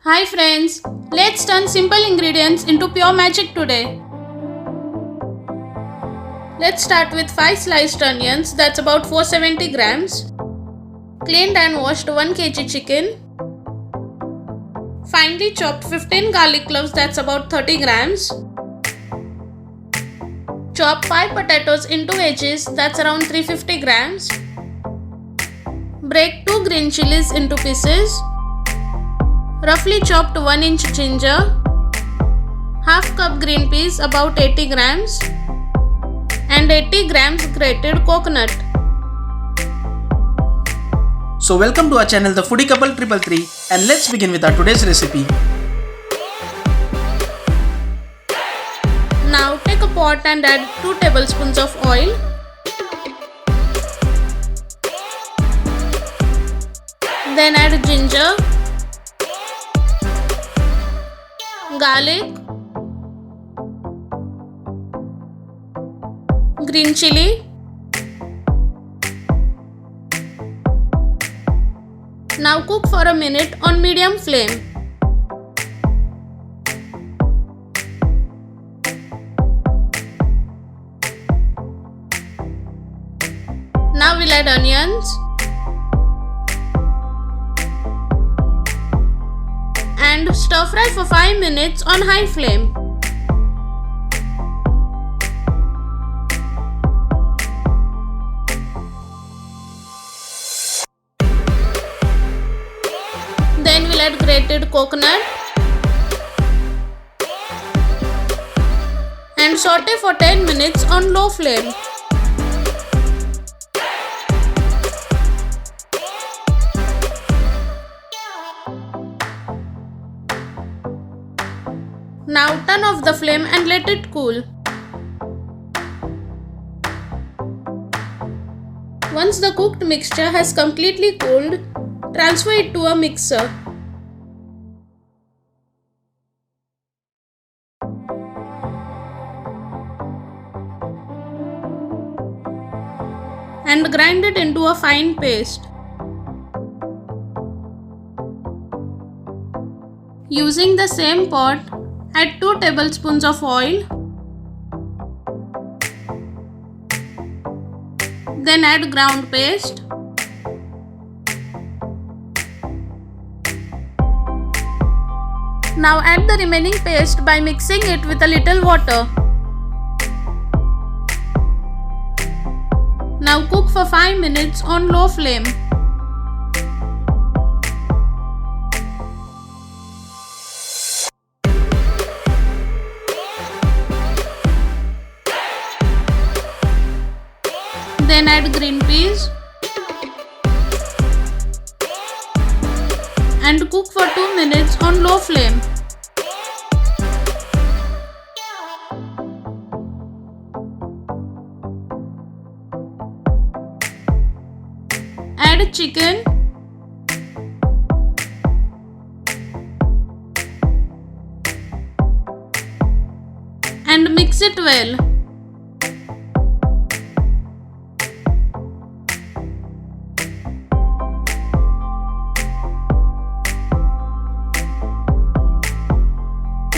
Hi friends, let's turn simple ingredients into pure magic today. Let's start with 5 sliced onions, that's about 470 grams. Cleaned and washed 1 kg chicken. Finely chopped 15 garlic cloves, that's about 30 grams. Chop 5 potatoes into wedges, that's around 350 grams. Break 2 green chillies into pieces. Roughly chopped 1 inch ginger. Half cup green peas, about 80 grams. And 80 grams grated coconut. So welcome to our channel The Foodie Couple 333 and let's begin with our today's recipe. Now take a pot and add 2 tablespoons of oil. Then add ginger, garlic, green chilli. Now cook for a minute on medium flame. Now we'll add onions and stir fry for 5 minutes on high flame. Then we'll add grated coconut and saute for 10 minutes on low flame. Now turn off the flame and let it cool. Once the cooked mixture has completely cooled, transfer it to a mixer. And grind it into a fine paste. Using the same pot, add 2 tablespoons of oil. Then add ground paste. Now add the remaining paste by mixing it with a little water. Now cook for 5 minutes on low flame. Then add green peas and cook for 2 minutes on low flame. Add chicken and mix it well.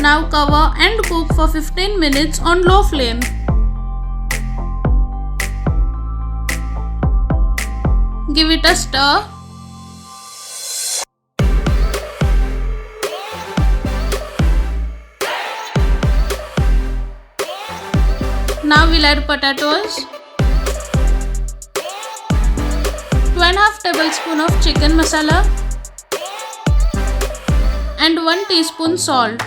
Now cover and cook for 15 minutes on low flame. Give it a stir. Now we'll add potatoes, 2.5 tablespoons of chicken masala and 1 teaspoon salt.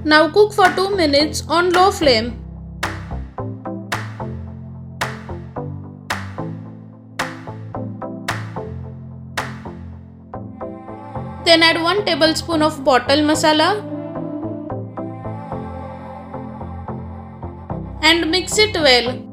Now cook for 2 minutes on low flame. Then add 1 tablespoon of Bottle Masala and mix it well.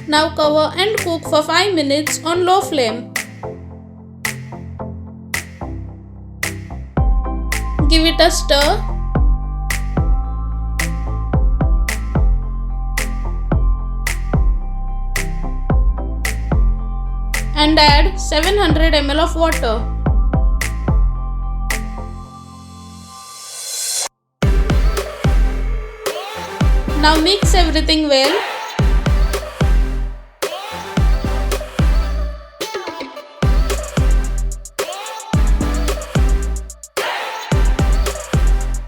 Now cover and cook for 5 minutes on low flame. Give it a stir. and add 700 ml of water. Now mix everything well.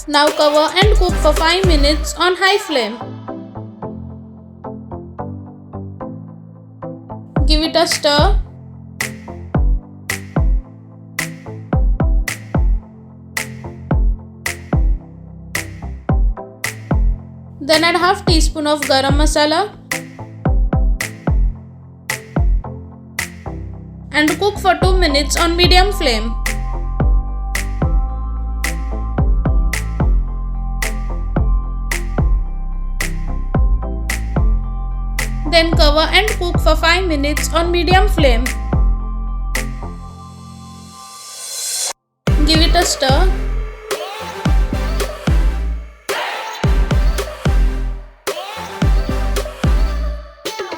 Now cover and cook for 5 minutes on high flame. Give it a stir. Then add half teaspoon of Garam Masala and cook for 2 minutes on medium flame. Then cover and cook for 5 minutes on medium flame. Give it a stir.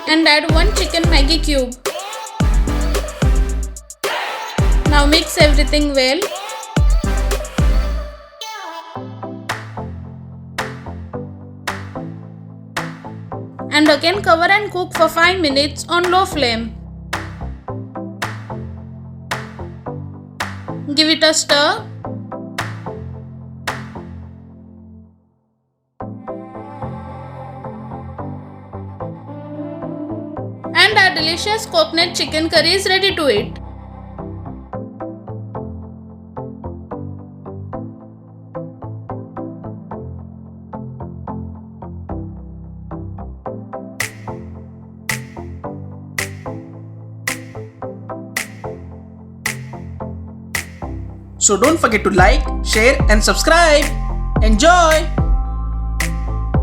And add 1 chicken Maggi cube. Now mix everything well. And again cover and cook for 5 minutes on low flame. Give it a stir. And our delicious coconut chicken curry is ready to eat. So don't forget to like, share and subscribe. Enjoy!